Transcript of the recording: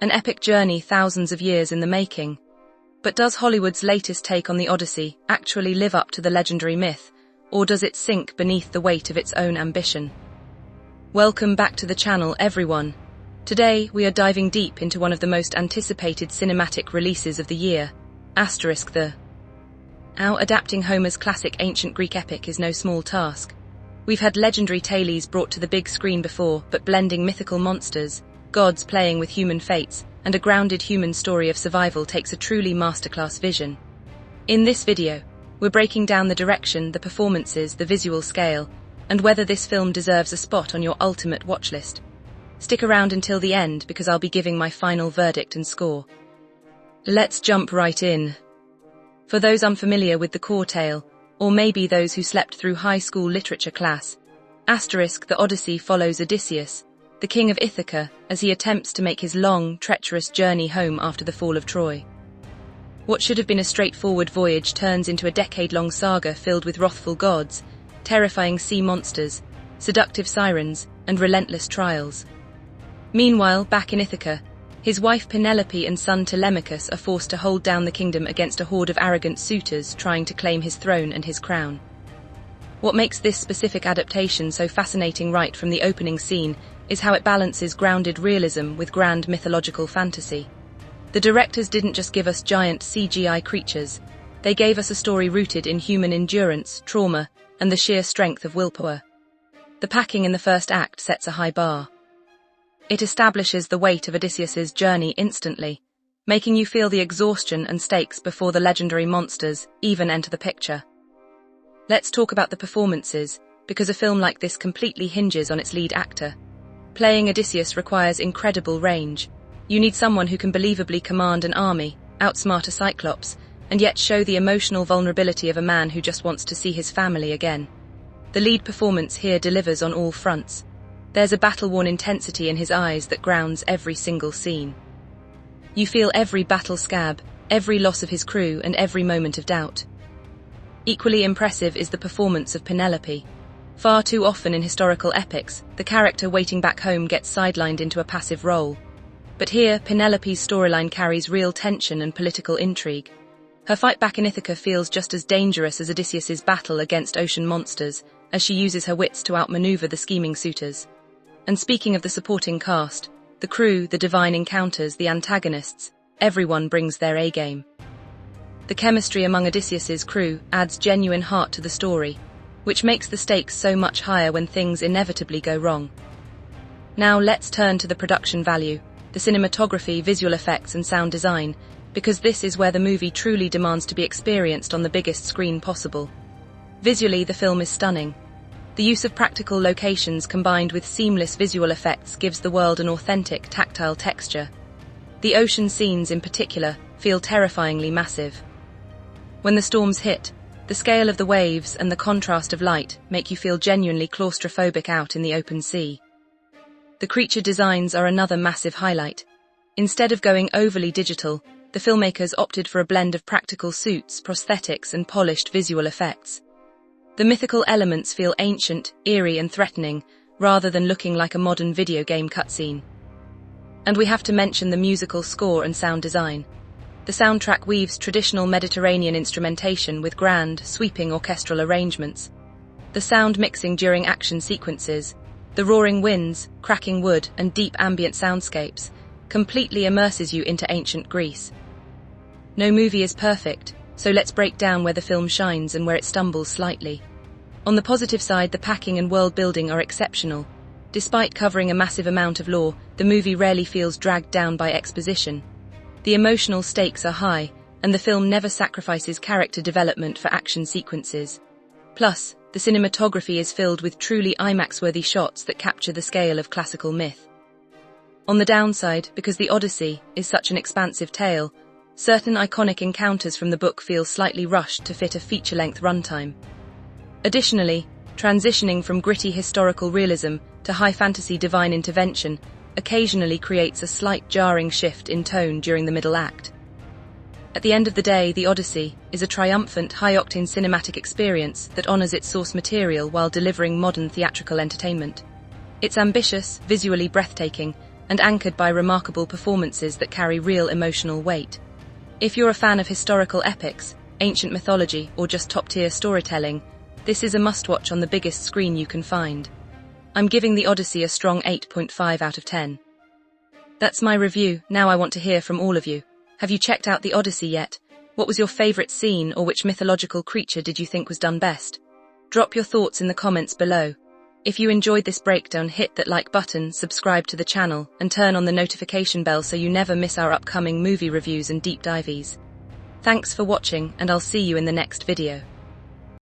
An epic journey thousands of years in the making. But does Hollywood's latest take on the Odyssey actually live up to the legendary myth, or does it sink beneath the weight of its own ambition? Welcome back to the channel, everyone. Today, we are diving deep into one of the most anticipated cinematic releases of the year, *The. Now, adapting Homer's classic ancient Greek epic is no small task. We've had legendary tales brought to the big screen before, but blending mythical monsters, gods playing with human fates, and a grounded human story of survival takes a truly masterclass vision. In this video, we're breaking down the direction, the performances, the visual scale, and whether this film deserves a spot on your ultimate watchlist. Stick around until the end because I'll be giving my final verdict and score. Let's jump right in. For those unfamiliar with the core tale, or maybe those who slept through high school literature class, The Odyssey follows Odysseus, the king of Ithaca, as he attempts to make his long, treacherous journey home after the fall of Troy. What should have been a straightforward voyage turns into a decade-long saga filled with wrathful gods, terrifying sea monsters, seductive sirens, and relentless trials. Meanwhile, back in Ithaca, his wife Penelope and son Telemachus are forced to hold down the kingdom against a horde of arrogant suitors trying to claim his throne and his crown. What makes this specific adaptation so fascinating right from the opening scene is how it balances grounded realism with grand mythological fantasy. The directors didn't just give us giant CGI creatures, they gave us a story rooted in human endurance, trauma, and the sheer strength of willpower. The packing in the first act sets a high bar. It establishes the weight of Odysseus's journey instantly, making you feel the exhaustion and stakes before the legendary monsters even enter the picture. Let's talk about the performances, because a film like this completely hinges on its lead actor. Playing Odysseus requires incredible range. You need someone who can believably command an army, outsmart a Cyclops, and yet show the emotional vulnerability of a man who just wants to see his family again. The lead performance here delivers on all fronts. There's a battle-worn intensity in his eyes that grounds every single scene. You feel every battle scab, every loss of his crew, and every moment of doubt. Equally impressive is the performance of Penelope. Far too often in historical epics, the character waiting back home gets sidelined into a passive role. But here, Penelope's storyline carries real tension and political intrigue. Her fight back in Ithaca feels just as dangerous as Odysseus's battle against ocean monsters, as she uses her wits to outmaneuver the scheming suitors. And speaking of the supporting cast, the crew, the divine encounters, the antagonists, everyone brings their A-game. The chemistry among Odysseus's crew adds genuine heart to the story, which makes the stakes so much higher when things inevitably go wrong. Now let's turn to the production value, the cinematography, visual effects, and sound design, because this is where the movie truly demands to be experienced on the biggest screen possible. Visually, the film is stunning. The use of practical locations combined with seamless visual effects gives the world an authentic, tactile texture. The ocean scenes, in particular, feel terrifyingly massive. When the storms hit, the scale of the waves and the contrast of light make you feel genuinely claustrophobic out in the open sea. The creature designs are another massive highlight. Instead of going overly digital, the filmmakers opted for a blend of practical suits, prosthetics, and polished visual effects. The mythical elements feel ancient, eerie, and threatening, rather than looking like a modern video game cutscene. And we have to mention the musical score and sound design. The soundtrack weaves traditional Mediterranean instrumentation with grand, sweeping orchestral arrangements. The sound mixing during action sequences, the roaring winds, cracking wood, and deep ambient soundscapes, completely immerses you into ancient Greece. No movie is perfect, so let's break down where the film shines and where it stumbles slightly. On the positive side, the packing and world building are exceptional. Despite covering a massive amount of lore, the movie rarely feels dragged down by exposition. The emotional stakes are high, and the film never sacrifices character development for action sequences. Plus, the cinematography is filled with truly IMAX-worthy shots that capture the scale of classical myth. On the downside, because the Odyssey is such an expansive tale, certain iconic encounters from the book feel slightly rushed to fit a feature-length runtime. Additionally, transitioning from gritty historical realism to high fantasy divine intervention occasionally creates a slight jarring shift in tone during the middle act. At the end of the day, The Odyssey is a triumphant, high-octane cinematic experience that honors its source material while delivering modern theatrical entertainment. It's ambitious, visually breathtaking, and anchored by remarkable performances that carry real emotional weight. If you're a fan of historical epics, ancient mythology, or just top-tier storytelling, this is a must-watch on the biggest screen you can find. I'm giving the Odyssey a strong 8.5 out of 10. That's my review. Now I want to hear from all of you. Have you checked out the Odyssey yet? What was your favorite scene, or which mythological creature did you think was done best? Drop your thoughts in the comments below. If you enjoyed this breakdown, hit that like button, subscribe to the channel, and turn on the notification bell so you never miss our upcoming movie reviews and deep dives. Thanks for watching, and I'll see you in the next video.